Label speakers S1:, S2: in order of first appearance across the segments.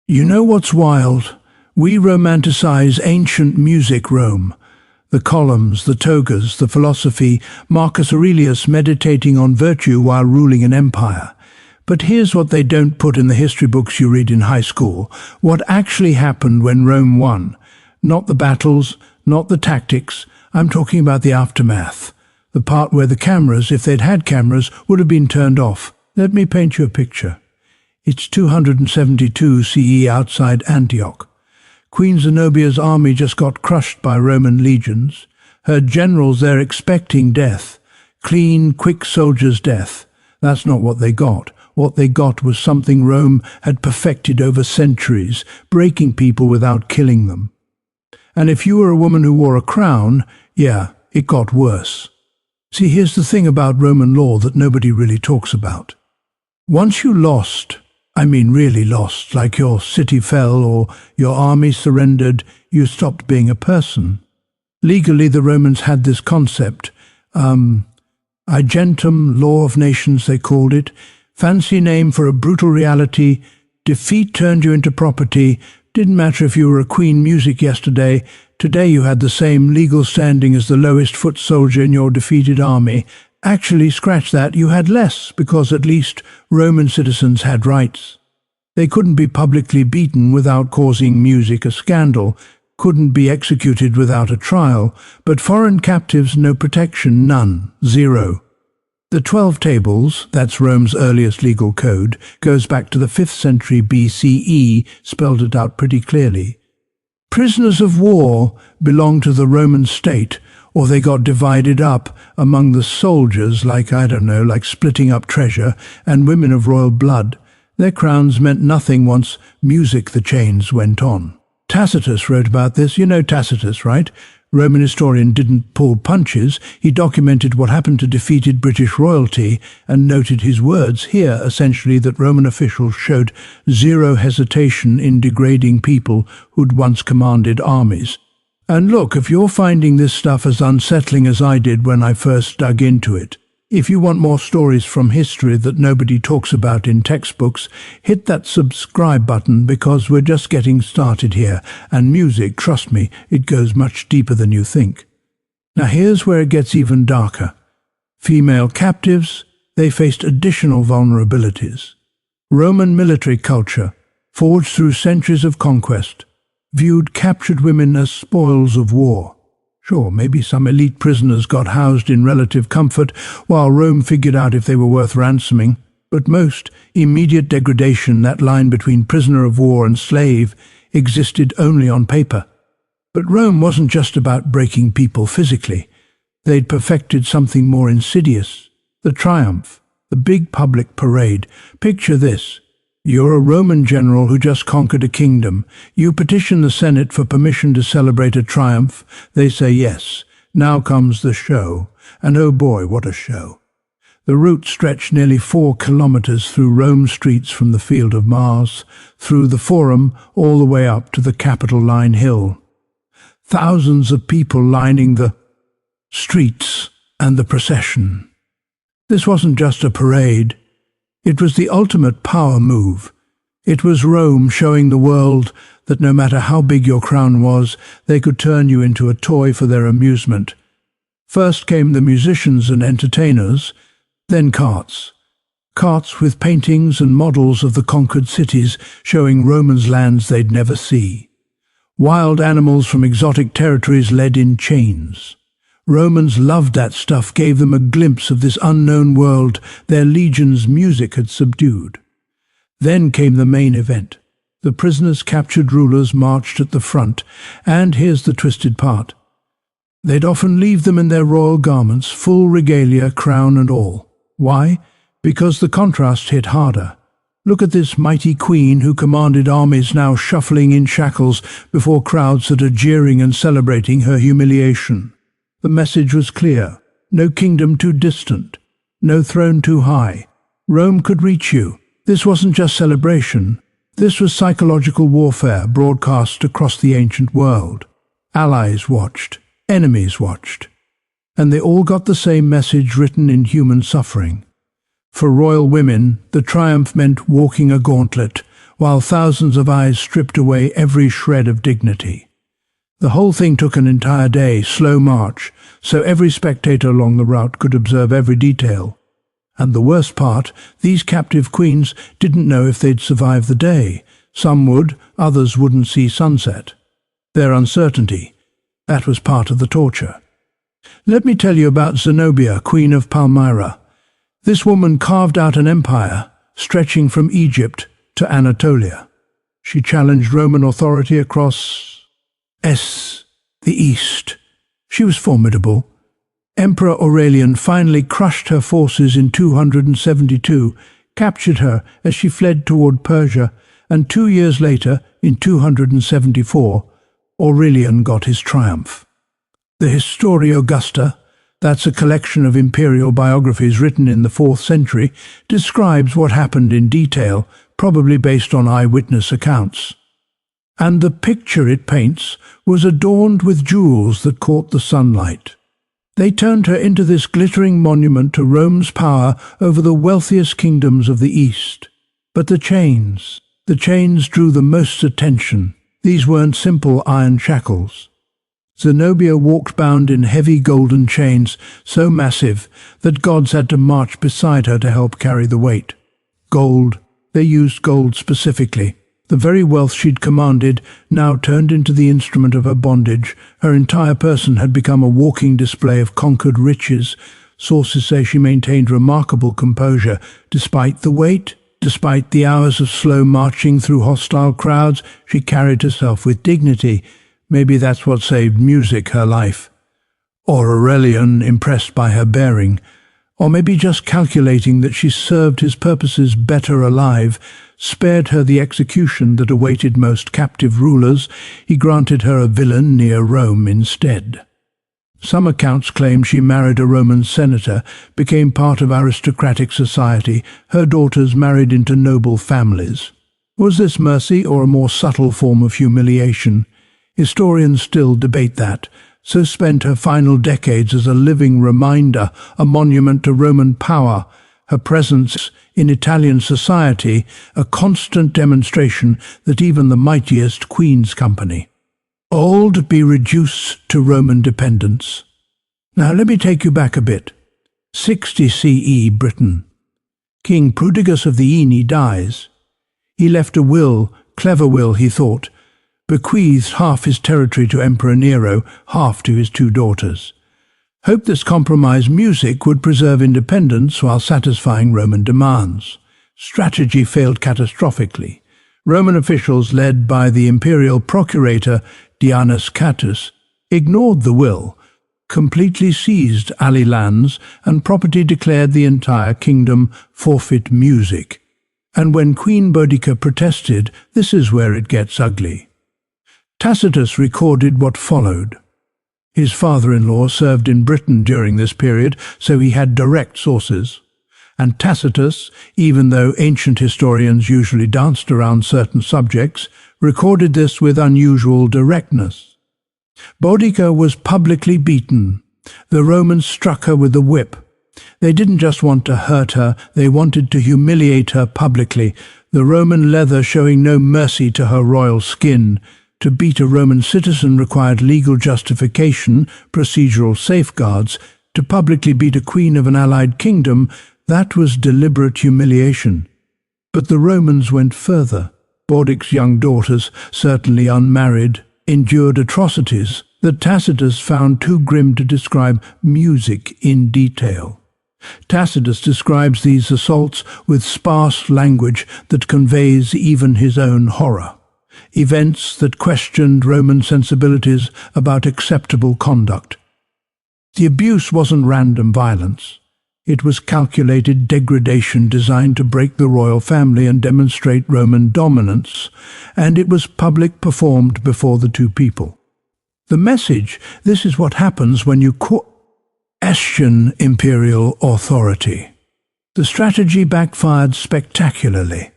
S1: You know what's wild? We romanticize ancient music Rome. The columns, the togas, the philosophy, Marcus Aurelius meditating on virtue while ruling an empire. But here's what they don't put in the history books you read in high school. What actually happened when Rome won. Not the battles, not the tactics. I'm talking about the aftermath. The part where the cameras, if they'd had cameras, would have been turned off. Let me paint you a picture. It's 272 CE outside Antioch. Queen Zenobia's army just got crushed by Roman legions. Her generals there expecting death. Clean, quick soldiers' death. That's not what they got. What they got was something Rome had perfected over centuries, breaking people without killing them. And if you were a woman who wore a crown, yeah, it got worse. See, here's the thing about Roman law that nobody really talks about. Once you lost, really lost, like your city fell or your army surrendered, you stopped being a person. Legally, the Romans had this concept, agentum, law of nations they called it, fancy name for a brutal reality. Defeat turned you into property. Didn't matter if you were a queen music yesterday. Today you had the same legal standing as the lowest foot soldier in your defeated army. Actually, scratch that, you had less, because at least Roman citizens had rights. They couldn't be publicly beaten without causing music a scandal, couldn't be executed without a trial, but foreign captives no protection, none, zero. The 12 Tables, that's Rome's earliest legal code, goes back to the 5th century BCE, spelled it out pretty clearly. Prisoners of war belonged to the Roman state, or they got divided up among the soldiers like splitting up treasure, and women of royal blood. Their crowns meant nothing once music the chains went on. Tacitus wrote about this. You know Tacitus, right? Roman historian didn't pull punches. He documented what happened to defeated British royalty and noted his words here, essentially that Roman officials showed zero hesitation in degrading people who'd once commanded armies. And look, if you're finding this stuff as unsettling as I did when I first dug into it, if you want more stories from history that nobody talks about in textbooks, hit that subscribe button because we're just getting started here, and music, trust me, it goes much deeper than you think. Now here's where it gets even darker. Female captives, they faced additional vulnerabilities. Roman military culture, forged through centuries of conquest, viewed captured women as spoils of war. Sure, maybe some elite prisoners got housed in relative comfort while Rome figured out if they were worth ransoming, but most, immediate degradation, that line between prisoner of war and slave, existed only on paper. But Rome wasn't just about breaking people physically. They'd perfected something more insidious. The triumph, the big public parade. Picture this. You're a Roman general who just conquered a kingdom. You petition the Senate for permission to celebrate a triumph. They say yes. Now comes the show. And oh boy, what a show. The route stretched nearly 4 kilometers through Rome streets from the Field of Mars, through the Forum, all the way up to the Capitoline Hill. Thousands of people lining the streets and the procession. This wasn't just a parade. It was the ultimate power move. It was Rome showing the world that no matter how big your crown was, they could turn you into a toy for their amusement. First came the musicians and entertainers, then carts. Carts with paintings and models of the conquered cities showing Romans lands they'd never see. Wild animals from exotic territories led in chains. Romans loved that stuff, gave them a glimpse of this unknown world their legions' music had subdued. Then came the main event. The prisoners' captured rulers marched at the front, and here's the twisted part. They'd often leave them in their royal garments, full regalia, crown and all. Why? Because the contrast hit harder. Look at this mighty queen who commanded armies now shuffling in shackles before crowds that are jeering and celebrating her humiliation. The message was clear. No kingdom too distant. No throne too high. Rome could reach you. This wasn't just celebration. This was psychological warfare broadcast across the ancient world. Allies watched. Enemies watched. And they all got the same message written in human suffering. For royal women, the triumph meant walking a gauntlet, while thousands of eyes stripped away every shred of dignity. The whole thing took an entire day, slow march, so every spectator along the route could observe every detail. And the worst part, these captive queens didn't know if they'd survive the day. Some would, others wouldn't see sunset. Their uncertainty, that was part of the torture. Let me tell you about Zenobia, Queen of Palmyra. This woman carved out an empire, stretching from Egypt to Anatolia. She challenged Roman authority across the East. She was formidable. Emperor Aurelian finally crushed her forces in 272, captured her as she fled toward Persia, and 2 years later, in 274, Aurelian got his triumph. The Historia Augusta, that's a collection of imperial biographies written in the 4th century, describes what happened in detail, probably based on eyewitness accounts. And the picture it paints was adorned with jewels that caught the sunlight. They turned her into this glittering monument to Rome's power over the wealthiest kingdoms of the East. But the chains drew the most attention. These weren't simple iron shackles. Zenobia walked bound in heavy golden chains, so massive that gods had to march beside her to help carry the weight. Gold, they used gold specifically. The very wealth she'd commanded now turned into the instrument of her bondage. Her entire person had become a walking display of conquered riches. Sources say she maintained remarkable composure, despite the weight, despite the hours of slow marching through hostile crowds. She carried herself with dignity. Maybe that's what saved music her life. Or Aurelian, impressed by her bearing. Or maybe just calculating that she served his purposes better alive, spared her the execution that awaited most captive rulers. He granted her a villa near Rome instead. Some accounts claim she married a Roman senator, became part of aristocratic society. Her daughters married into noble families. Was this mercy or a more subtle form of humiliation? Historians still debate that. So spent her final decades as a living reminder, a monument to Roman power, her presence in Italian society, a constant demonstration that even the mightiest queen's company. Old be reduced to Roman dependence. Now let me take you back a bit. 60 CE Britain. King Prodigus of the Aeni dies. He left a will, clever will he thought, bequeathed half his territory to Emperor Nero, half to his 2 daughters. Hoped this compromise music would preserve independence while satisfying Roman demands. Strategy failed catastrophically. Roman officials, led by the imperial procurator Dianus Catus, ignored the will, completely seized ally lands and property, declared the entire kingdom forfeit music. And when Queen Boudica protested, this is where it gets ugly. Tacitus recorded what followed. His father-in-law served in Britain during this period, so he had direct sources. And Tacitus, even though ancient historians usually danced around certain subjects, recorded this with unusual directness. Boudica was publicly beaten. The Romans struck her with the whip. They didn't just want to hurt her, they wanted to humiliate her publicly, the Roman leather showing no mercy to her royal skin. To beat a Roman citizen required legal justification, procedural safeguards. To publicly beat a queen of an allied kingdom, that was deliberate humiliation. But the Romans went further. Boudicca's young daughters, certainly unmarried, endured atrocities that Tacitus found too grim to describe music in detail. Tacitus describes these assaults with sparse language that conveys even his own horror. Events that questioned Roman sensibilities about acceptable conduct. The abuse wasn't random violence. It was calculated degradation designed to break the royal family and demonstrate Roman dominance, and it was public, performed before the 2 people. The message: this is what happens when you question imperial authority. The strategy backfired spectacularly.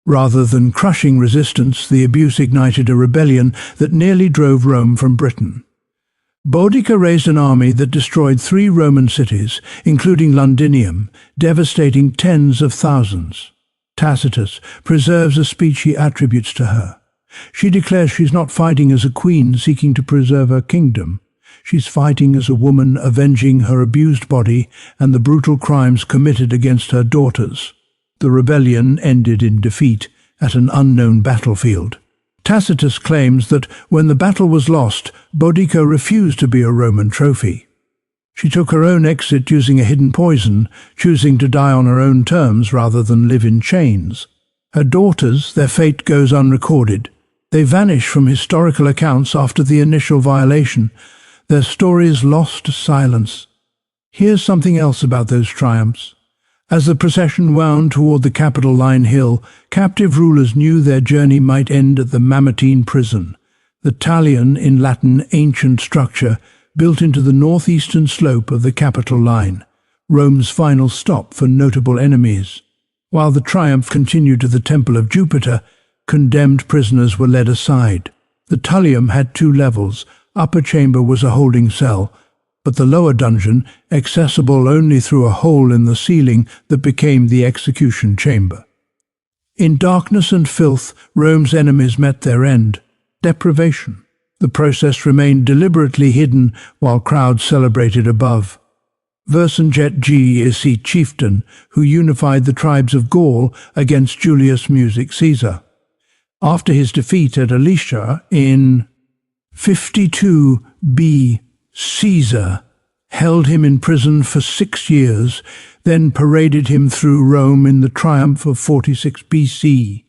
S1: Rather than crushing resistance, the abuse ignited a rebellion that nearly drove Rome from Britain. Boudica raised an army that destroyed 3 Roman cities, including Londinium, devastating tens of thousands. Tacitus preserves a speech he attributes to her. She declares she's not fighting as a queen seeking to preserve her kingdom. She's fighting as a woman avenging her abused body and the brutal crimes committed against her daughters. The rebellion ended in defeat at an unknown battlefield. Tacitus claims that when the battle was lost, Boudica refused to be a Roman trophy. She took her own exit using a hidden poison, choosing to die on her own terms rather than live in chains. Her daughters, their fate goes unrecorded. They vanish from historical accounts after the initial violation, their stories lost to silence. Here's something else about those triumphs. As the procession wound toward the Capitoline Hill, captive rulers knew their journey might end at the Mamertine Prison, the Tullianum in Latin ancient structure built into the northeastern slope of the Capitol line, Rome's final stop for notable enemies. While the triumph continued to the Temple of Jupiter, condemned prisoners were led aside. The Tullianum had 2 levels. Upper chamber was a holding cell, but the lower dungeon, accessible only through a hole in the ceiling that became the execution chamber. In darkness and filth, Rome's enemies met their end: deprivation. The process remained deliberately hidden while crowds celebrated above. Vercingetorix chieftain who unified the tribes of Gaul against Julius Caesar. After his defeat at Alesia in 52 B. Caesar held him in prison for 6 years, then paraded him through Rome in the triumph of 46 BC.